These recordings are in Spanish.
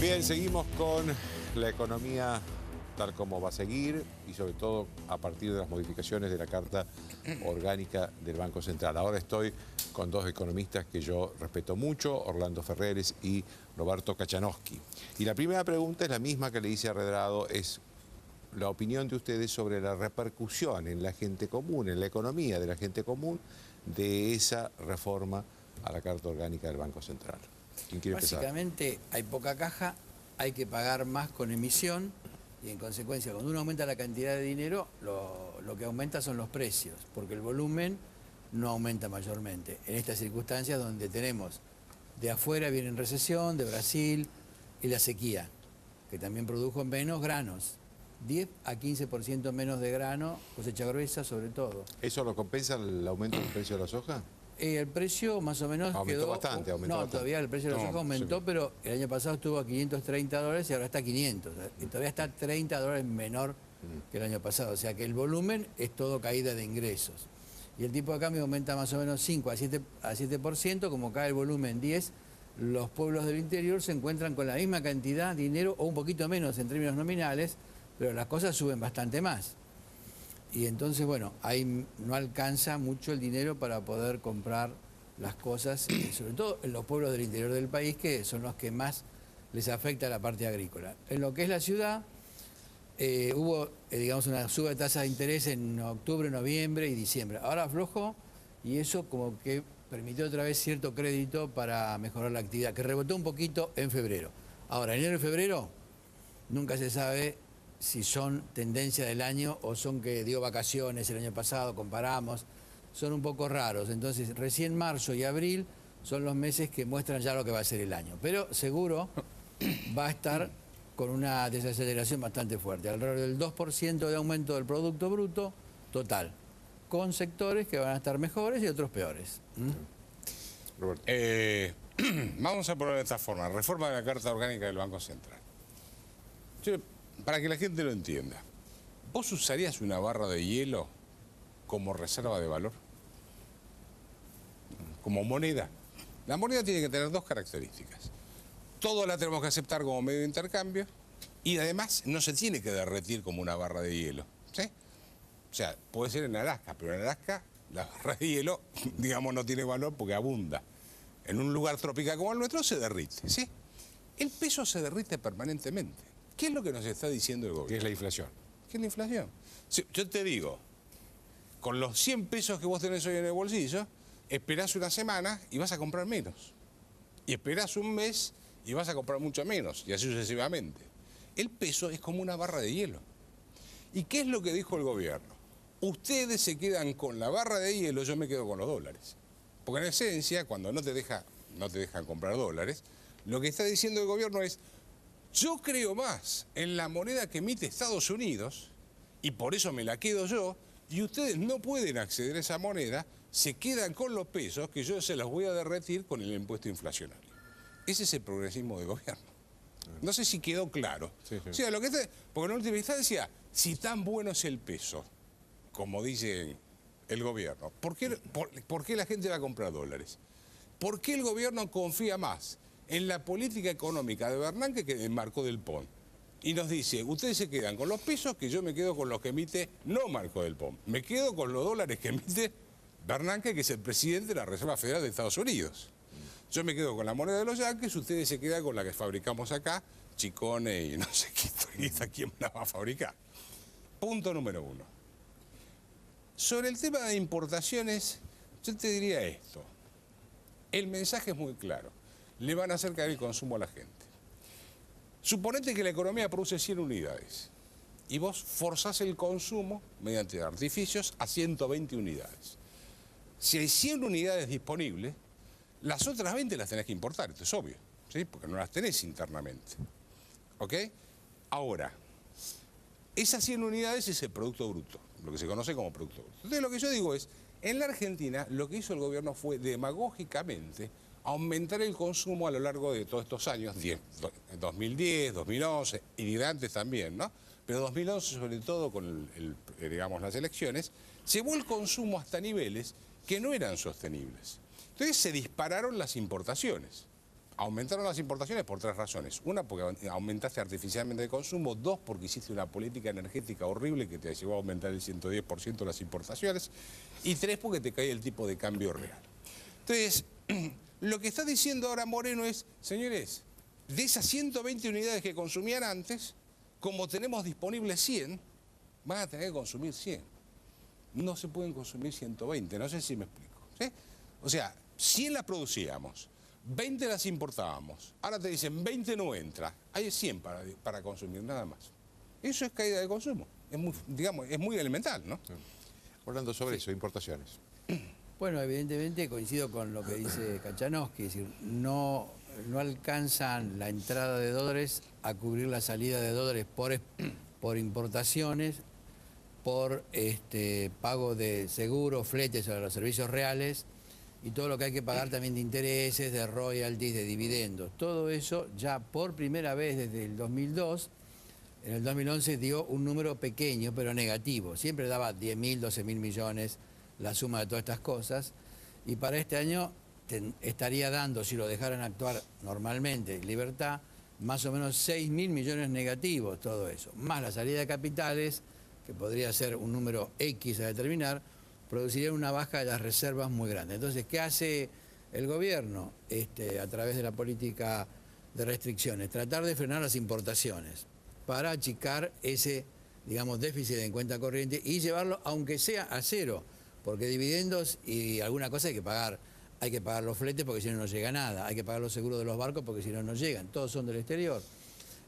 Bien, seguimos con la economía tal como va a seguir y sobre todo a partir de las modificaciones de la Carta Orgánica del Banco Central. Ahora estoy con dos economistas que yo respeto mucho, Orlando Ferreres y Roberto Kachanowski. Y la primera pregunta es la misma que le hice a Redrado, es la opinión de ustedes sobre la repercusión en la gente común, en la economía de la gente común, de esa reforma a la Carta Orgánica del Banco Central. ¿Quién quiere empezar? Básicamente hay poca caja, hay que pagar más con emisión y en consecuencia cuando uno aumenta la cantidad de dinero lo que aumenta son los precios porque el volumen no aumenta mayormente. En estas circunstancias donde tenemos de afuera viene recesión, de Brasil y la sequía que también produjo menos granos. 10 a 15% menos de grano, cosecha gruesa sobre todo. ¿Eso lo compensa el aumento del precio de la soja? El precio más o menos aumentó quedó... bastante. Todavía el precio de la soja aumentó, sí. Pero el año pasado estuvo a $530 y ahora está a 500. Y todavía está $30 menor que el año pasado. O sea que el volumen es todo caída de ingresos. Y el tipo de cambio aumenta más o menos 5 a 7%, como cae el volumen 10%. Los pueblos del interior se encuentran con la misma cantidad de dinero o un poquito menos en términos nominales, pero las cosas suben bastante más. Y entonces, bueno, ahí no alcanza mucho el dinero para poder comprar las cosas, sobre todo en los pueblos del interior del país, que son los que más les afecta la parte agrícola. En lo que es la ciudad, hubo, digamos, una suba de tasas de interés en octubre, noviembre y diciembre. Ahora aflojó y eso como que permitió otra vez cierto crédito para mejorar la actividad, que rebotó un poquito en febrero. Ahora, enero y febrero, nunca se sabe si son tendencia del año o son que dio vacaciones el año pasado, comparamos, son un poco raros. Entonces, recién marzo y abril son los meses que muestran ya lo que va a ser el año. Pero seguro va a estar con una desaceleración bastante fuerte, alrededor del 2% de aumento del Producto Bruto total, con sectores que van a estar mejores y otros peores. Roberto. Vamos a ponerlo de esta forma, reforma de la Carta Orgánica del Banco Central. Para que la gente lo entienda, ¿vos usarías una barra de hielo como reserva de valor? Como moneda. La moneda tiene que tener dos características. Todo la tenemos que aceptar como medio de intercambio y además no se tiene que derretir como una barra de hielo, ¿sí? O sea, puede ser en Alaska, pero en Alaska la barra de hielo, digamos, no tiene valor porque abunda. En un lugar tropical como el nuestro se derrite, ¿sí? El peso se derrite permanentemente. ¿Qué es lo que nos está diciendo el gobierno? ¿Qué es la inflación? ¿Qué es la inflación? Si, yo te digo, con los 100 pesos que vos tenés hoy en el bolsillo, esperás una semana y vas a comprar menos. Y esperás un mes y vas a comprar mucho menos, y así sucesivamente. El peso es como una barra de hielo. ¿Y qué es lo que dijo el gobierno? Ustedes se quedan con la barra de hielo, yo me quedo con los dólares. Porque en esencia, cuando no te dejan comprar dólares, lo que está diciendo el gobierno es: yo creo más en la moneda que emite Estados Unidos y por eso me la quedo yo, y ustedes no pueden acceder a esa moneda, se quedan con los pesos que yo se los voy a derretir con el impuesto inflacionario. Ese es el progresismo del gobierno. No sé si quedó claro. Sí, sí. O sea, porque en última instancia, si tan bueno es el peso, como dice el gobierno, ¿por qué la gente va a comprar dólares? ¿Por qué el gobierno confía más en la política económica de Bernanke que en Marco del Pont? Y nos dice, ustedes se quedan con los pesos, que yo me quedo con los que emite no Marco del Pont. Me quedo con los dólares que emite Bernanke, que es el presidente de la Reserva Federal de Estados Unidos. Yo me quedo con la moneda de los yanquis, ustedes se quedan con la que fabricamos acá, Chicone y no sé quién la va a fabricar. Punto número 1. Sobre el tema de importaciones, yo te diría esto. El mensaje es muy claro. Le van a hacer caer el consumo a la gente. Suponete que la economía produce 100 unidades y vos forzás el consumo mediante artificios a 120 unidades. Si hay 100 unidades disponibles, las otras 20 las tenés que importar, esto es obvio, ¿sí? Porque no las tenés internamente. ¿Ok? Ahora, esas 100 unidades es el Producto Bruto, lo que se conoce como Producto Bruto. Entonces lo que yo digo es, en la Argentina lo que hizo el gobierno fue demagógicamente aumentar el consumo a lo largo de todos estos años, 2010, 2011 y de antes también, ¿no? Pero 2011 sobre todo con digamos, las elecciones, llevó el consumo hasta niveles que no eran sostenibles. Entonces se dispararon las importaciones. aumentaron las importaciones por 3 razones. Una, porque aumentaste artificialmente el consumo. 2, porque hiciste una política energética horrible que te llevó a aumentar el 110% las importaciones. Y 3, porque te cae el tipo de cambio real. Entonces, lo que está diciendo ahora Moreno es, señores, de esas 120 unidades que consumían antes, como tenemos disponibles 100, van a tener que consumir 100. No se pueden consumir 120, no sé si me explico, ¿sí? O sea, 100 las producíamos, 20 las importábamos, ahora te dicen 20 no entra, hay 100 para consumir, nada más. Eso es caída de consumo, es muy, digamos, es muy elemental, ¿no? Sí. Hablando sobre eso, importaciones. Bueno, evidentemente coincido con lo que dice Kachanowski, es decir, no alcanzan la entrada de dólares a cubrir la salida de dólares por importaciones, por pago de seguros, fletes sobre los servicios reales y todo lo que hay que pagar también de intereses, de royalties, de dividendos. Todo eso ya por primera vez desde el 2002, en el 2011 dio un número pequeño pero negativo. Siempre daba 10.000, 12.000 millones la suma de todas estas cosas y para este año estaría dando, si lo dejaran actuar normalmente, en libertad, más o menos 6.000 millones negativos, todo eso. Más la salida de capitales, que podría ser un número X a determinar, produciría una baja de las reservas muy grande. Entonces, ¿qué hace el gobierno a través de la política de restricciones? Tratar de frenar las importaciones para achicar ese, digamos, déficit en cuenta corriente y llevarlo, aunque sea a cero, porque dividendos y alguna cosa hay que pagar. Hay que pagar los fletes porque si no, no llega nada. Hay que pagar los seguros de los barcos porque si no, no llegan. Todos son del exterior.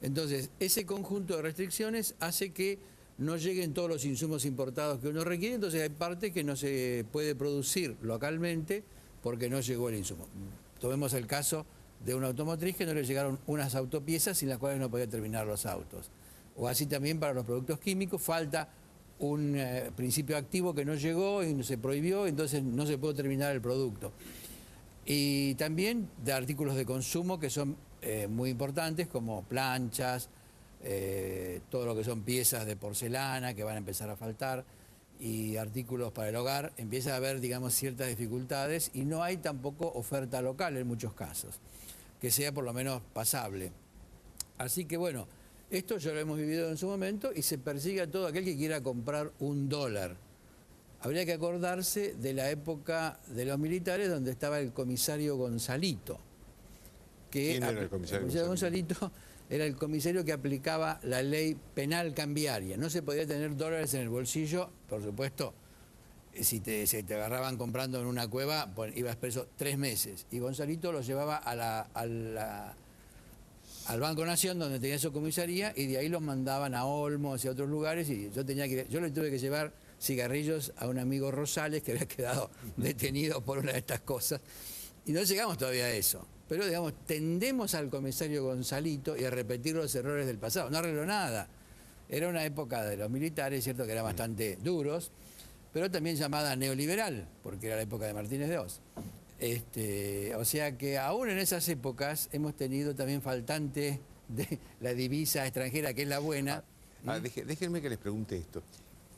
Entonces, ese conjunto de restricciones hace que no lleguen todos los insumos importados que uno requiere. Entonces, hay parte que no se puede producir localmente porque no llegó el insumo. Tomemos el caso de una automotriz que no le llegaron unas autopiezas sin las cuales no podía terminar los autos. O así también para los productos químicos falta un principio activo que no llegó y se prohibió, entonces no se pudo terminar el producto. Y también de artículos de consumo que son muy importantes, como planchas, todo lo que son piezas de porcelana que van a empezar a faltar, y artículos para el hogar, empieza a haber, digamos, ciertas dificultades y no hay tampoco oferta local en muchos casos, que sea por lo menos pasable. Así que bueno, esto ya lo hemos vivido en su momento y se persigue a todo aquel que quiera comprar $1. Habría que acordarse de la época de los militares donde estaba el comisario Gonzalito. ¿Quién era el comisario Gonzalito? Era el comisario que aplicaba la ley penal cambiaria. No se podía tener dólares en el bolsillo, por supuesto, si te agarraban comprando en una cueva, ibas preso 3 meses. Y Gonzalito los llevaba al Banco Nación, donde tenía su comisaría, y de ahí los mandaban a Olmos y a otros lugares, y yo le tuve que llevar cigarrillos a un amigo Rosales que había quedado detenido por una de estas cosas, y no llegamos todavía a eso. Pero, digamos, tendemos al comisario Gonzalito y a repetir los errores del pasado. No arregló nada. Era una época de los militares, cierto que eran bastante duros, pero también llamada neoliberal, porque era la época de Martínez de Oz. O sea que aún en esas épocas hemos tenido también faltante de la divisa extranjera, que es la buena. Déjenme que les pregunte esto.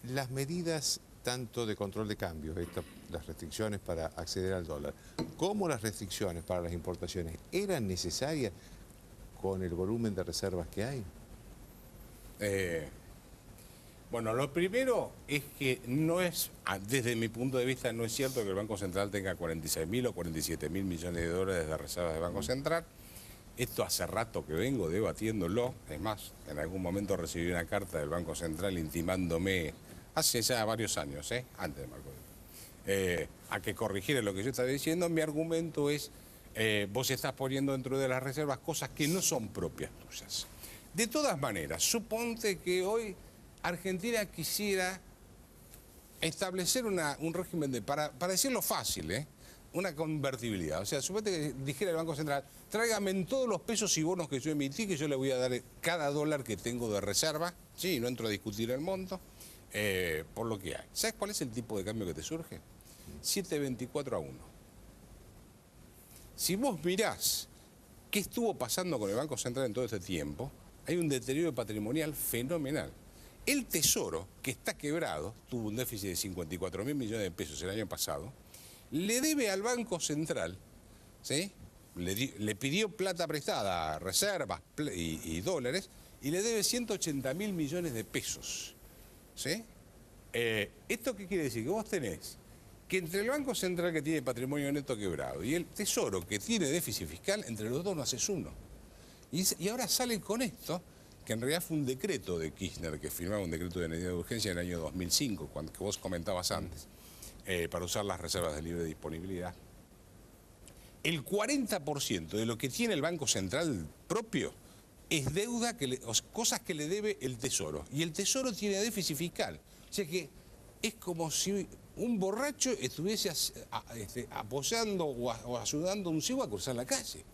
Las medidas tanto de control de cambio, las restricciones para acceder al dólar, como las restricciones para las importaciones, ¿eran necesarias con el volumen de reservas que hay? Bueno, lo primero es que no es, desde mi punto de vista, no es cierto que el Banco Central tenga 46.000 o 47.000 millones de dólares de reservas de Banco Central. Esto hace rato que vengo debatiéndolo. Es más, en algún momento recibí una carta del Banco Central intimándome, hace ya varios años, antes de Marco, a que corrigiera lo que yo estaba diciendo. Mi argumento es, vos estás poniendo dentro de las reservas cosas que no son propias tuyas. De todas maneras, suponte que hoy Argentina quisiera establecer un régimen de, para decirlo fácil, una convertibilidad. O sea, suponte que dijera el Banco Central, tráigame en todos los pesos y bonos que yo emití, que yo le voy a dar cada dólar que tengo de reserva. Sí, no entro a discutir el monto, por lo que hay. ¿Sabes cuál es el tipo de cambio que te surge? 7.24 a 1. Si vos mirás qué estuvo pasando con el Banco Central en todo este tiempo, hay un deterioro patrimonial fenomenal. El Tesoro, que está quebrado, tuvo un déficit de 54.000 millones de pesos el año pasado, le debe al Banco Central, ¿sí?, le pidió plata prestada, reservas y dólares, y le debe 180.000 millones de pesos. ¿Sí? ¿Esto qué quiere decir? Que vos tenés que entre el Banco Central, que tiene patrimonio neto quebrado, y el Tesoro, que tiene déficit fiscal, entre los dos no haces uno. Y ahora salen con esto, que en realidad fue un decreto de Kirchner, que firmaba un decreto de medida de urgencia en el año 2005, que vos comentabas antes, para usar las reservas de libre disponibilidad. El 40% de lo que tiene el Banco Central propio es deuda, cosas que le debe el Tesoro. Y el Tesoro tiene déficit fiscal. O sea que es como si un borracho estuviese apoyando o ayudando a un ciego a cruzar la calle.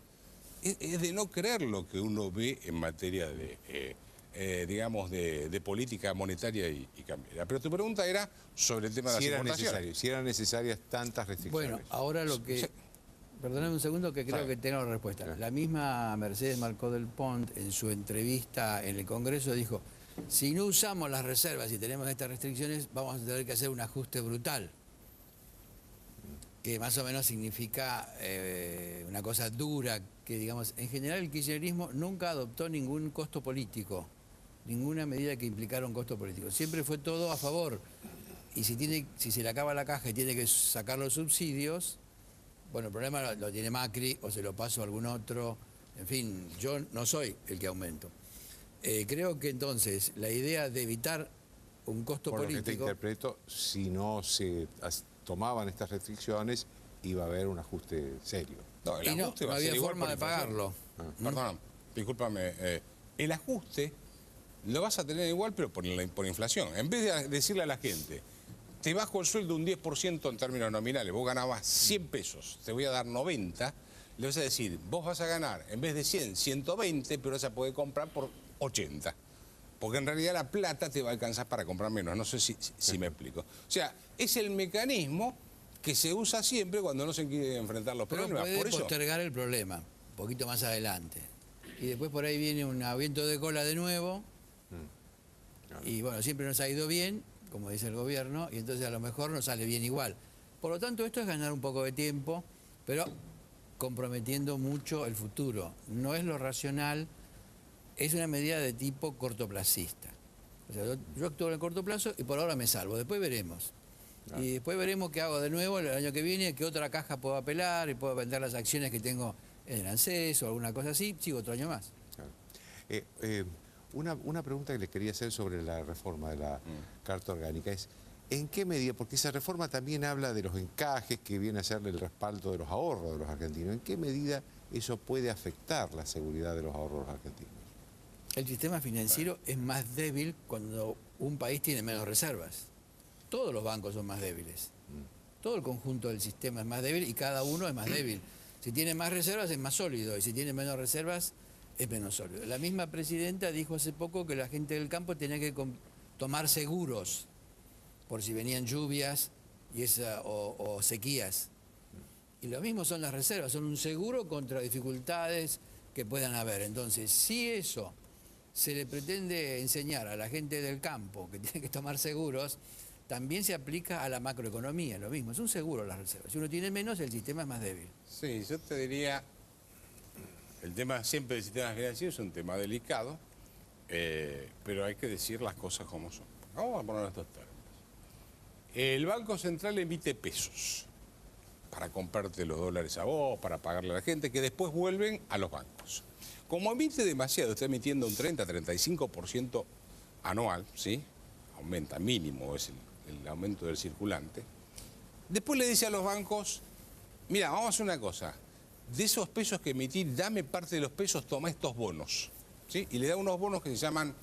Es de no creer lo que uno ve en materia digamos, de política monetaria y cambiaria. Pero tu pregunta era sobre el tema de las importaciones. Si eran necesarias tantas restricciones. Bueno, ahora lo que... Perdóname un segundo que creo que tengo la respuesta. La misma Mercedes Marcó del Pont, en su entrevista en el Congreso, dijo: si no usamos las reservas y tenemos estas restricciones, vamos a tener que hacer un ajuste brutal. Que más o menos significa una cosa dura, que digamos, en general el kirchnerismo nunca adoptó ningún costo político, ninguna medida que implicara un costo político. Siempre fue todo a favor. Y si se le acaba la caja y tiene que sacar los subsidios, bueno, el problema lo tiene Macri o se lo paso a algún otro. En fin, yo no soy el que aumento. Creo que entonces la idea de evitar un costo político... Por lo que te interpreto, si no se tomaban estas restricciones, iba a haber un ajuste serio. No, el ajuste no había forma de pagarlo. Perdón, discúlpame. El ajuste lo vas a tener igual, pero por inflación. En vez de decirle a la gente, te bajo el sueldo un 10% en términos nominales, vos ganabas 100 pesos, te voy a dar 90, le vas a decir, vos vas a ganar, en vez de 100, 120, pero vas a poder comprar por 80. Porque en realidad la plata te va a alcanzar para comprar menos. No sé si me explico. O sea, es el mecanismo que se usa siempre cuando no se quiere enfrentar los problemas. Puede por eso postergar el problema un poquito más adelante. Y después por ahí viene un viento de cola de nuevo. Y bueno, siempre nos ha ido bien, como dice el gobierno, y entonces a lo mejor nos sale bien igual. Por lo tanto, esto es ganar un poco de tiempo, pero comprometiendo mucho el futuro. No es lo racional, es una medida de tipo cortoplacista. O sea, yo actúo en el corto plazo y por ahora me salvo, después veremos. Claro. Y después veremos qué hago de nuevo el año que viene, qué otra caja puedo apelar y puedo vender las acciones que tengo en el ANSES o alguna cosa así, sigo otro año más. Claro. Una pregunta que le quería hacer sobre la reforma de la Carta Orgánica es, ¿en qué medida? Porque esa reforma también habla de los encajes que viene a ser el respaldo de los ahorros de los argentinos. ¿En qué medida eso puede afectar la seguridad de los ahorros de los argentinos? El sistema financiero es más débil cuando un país tiene menos reservas. Todos los bancos son más débiles. Todo el conjunto del sistema es más débil y cada uno es más débil. Si tiene más reservas es más sólido y si tiene menos reservas es menos sólido. La misma presidenta dijo hace poco que la gente del campo tenía que tomar seguros por si venían lluvias o sequías. Y lo mismo son las reservas, son un seguro contra dificultades que puedan haber. Entonces, si eso se le pretende enseñar a la gente del campo que tiene que tomar seguros, también se aplica a la macroeconomía, lo mismo, es un seguro las reservas. Si uno tiene menos, el sistema es más débil. Sí, yo te diría, el tema siempre del sistema financiero es un tema delicado, pero hay que decir las cosas como son. Vamos a poner estos términos. El Banco Central emite pesos para comprarte los dólares a vos, para pagarle a la gente, que después vuelven a los bancos. Como emite demasiado, está emitiendo un 30-35% anual, ¿sí? Aumenta, mínimo es el aumento del circulante. Después le dice a los bancos, mira, vamos a hacer una cosa, de esos pesos que emití, dame parte de los pesos, toma estos bonos, ¿sí? Y le da unos bonos que se llaman,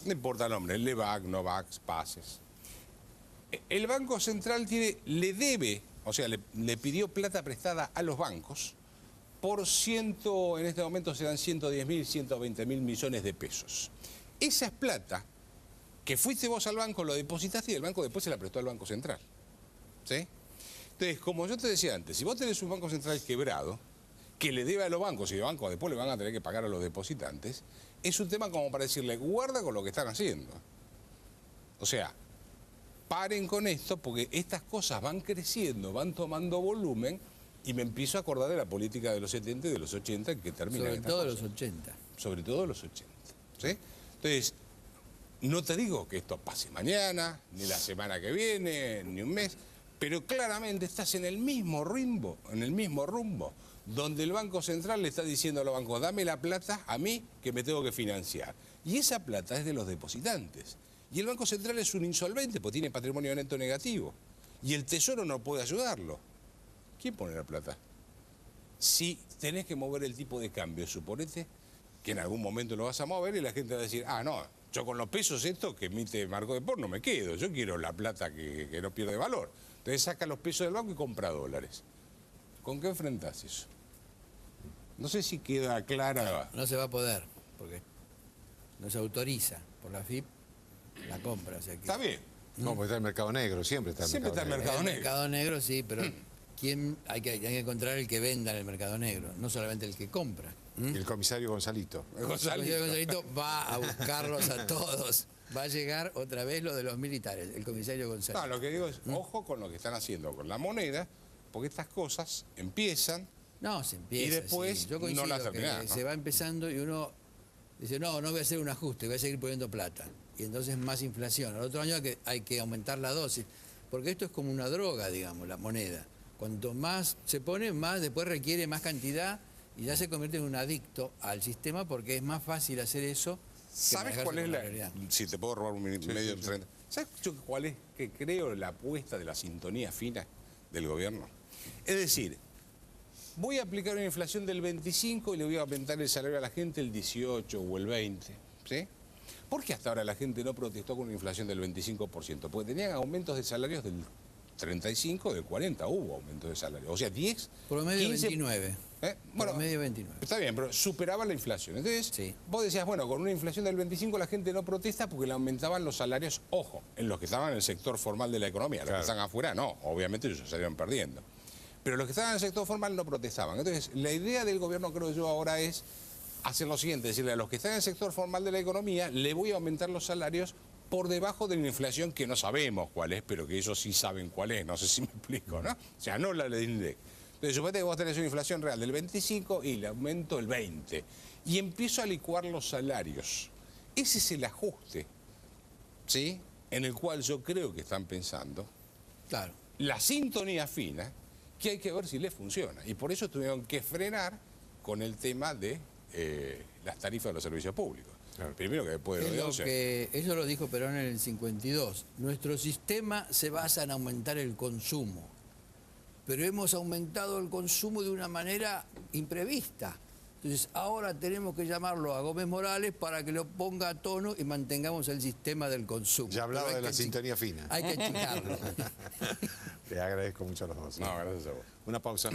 no importa el nombre, LEVAC, NOVAC, PASES. El Banco Central le debe, o sea, le pidió plata prestada a los bancos por en este momento se dan 110.000, 120.000 millones de pesos. Esa es plata que fuiste vos al banco, lo depositaste y el banco después se la prestó al Banco Central. ¿Sí? Entonces, como yo te decía antes, si vos tenés un Banco Central quebrado, que le debe a los bancos y los bancos después le van a tener que pagar a los depositantes, es un tema como para decirle, guarda con lo que están haciendo. O sea, paren con esto porque estas cosas van creciendo, van tomando volumen Y me empiezo a acordar de la política de los 70 y de los 80 que termina. Sobre todo los 80. Sobre todo los 80. ¿Sí? Entonces, no te digo que esto pase mañana, ni la semana que viene, ni un mes, pero claramente estás en el mismo rumbo, donde el Banco Central le está diciendo a los bancos, dame la plata a mí que me tengo que financiar. Y esa plata es de los depositantes. Y el Banco Central es un insolvente porque tiene patrimonio neto negativo. Y el Tesoro no puede ayudarlo. ¿Quién pone la plata? Si tenés que mover el tipo de cambio, suponete que en algún momento lo vas a mover y la gente va a decir, ah, no, yo con los pesos estos que emite Marco de Por no me quedo, yo quiero la plata que no pierde valor. Entonces saca los pesos del banco y compra dólares. ¿Con qué enfrentás eso? No sé si queda clara. No se va a poder, porque no se autoriza por la FIP la compra. O sea que... Está bien. No, porque está el mercado negro, siempre está el Siempre está el mercado El negro. mercado negro sí, pero hay que encontrar el que venda en el mercado negro, no solamente el que compra. Y el comisario Gonzalito. González. El comisario Gonzalito va a buscarlos a todos. Va a llegar otra vez lo de los militares, el comisario González. No, lo que digo es, ojo con lo que están haciendo con la moneda, porque estas cosas empiezan. No, se empieza. Y después sí. Yo coincido no la que terminás, ¿no? se va empezando y uno dice, no voy a hacer un ajuste, voy a seguir poniendo plata. Y entonces más inflación. Al otro año hay que aumentar la dosis, porque esto es como una droga, digamos, la moneda. Cuanto más se pone, más después requiere más cantidad y ya se convierte en un adicto al sistema porque es más fácil hacer eso. ¿Sabes cuál es la...? Si te puedo robar un medio. ¿Sabes cuál es, que creo, la apuesta de la sintonía fina del gobierno? Es decir, voy a aplicar una inflación del 25 y le voy a aumentar el salario a la gente el 18 o el 20, ¿sí? ¿Por qué hasta ahora la gente no protestó con una inflación del 25%? Porque tenían aumentos de salarios del 35, del 40, hubo aumentos de salario. O sea, 10, Promedio 15, 29. Bueno, Promedio 29. está bien, pero superaba la inflación. Entonces, Sí. vos decías, bueno, con una inflación del 25 la gente no protesta porque le aumentaban los salarios, ojo, en los que estaban en el sector formal de la economía. Los que están afuera, no, obviamente ellos salieron perdiendo. Pero los que estaban en el sector formal no protestaban. Entonces, la idea del gobierno, creo yo, ahora es hacer lo siguiente, decirle a los que están en el sector formal de la economía, le voy a aumentar los salarios por debajo de una inflación que no sabemos cuál es, pero que ellos sí saben cuál es, no sé si me explico, ¿no? O sea, no la del INDEC. Entonces, suponete que vos tenés una inflación real del 25 y le aumento el 20. Y empiezo a licuar los salarios. Ese es el ajuste, ¿sí? En el cual yo creo que están pensando. Claro. La sintonía fina, que hay que ver si les funciona. Y por eso tuvieron que frenar con el tema de las tarifas de los servicios públicos. Claro. Primero que después de los 11. Eso lo dijo Perón en el 52. Nuestro sistema se basa en aumentar el consumo, pero hemos aumentado el consumo de una manera imprevista. Entonces ahora tenemos que llamarlo a Gómez Morales para que lo ponga a tono y mantengamos el sistema del consumo. Ya hablaba de la sintonía fina. Hay que achicarlo. Te agradezco mucho a los dos. No, gracias a vos. Una pausa.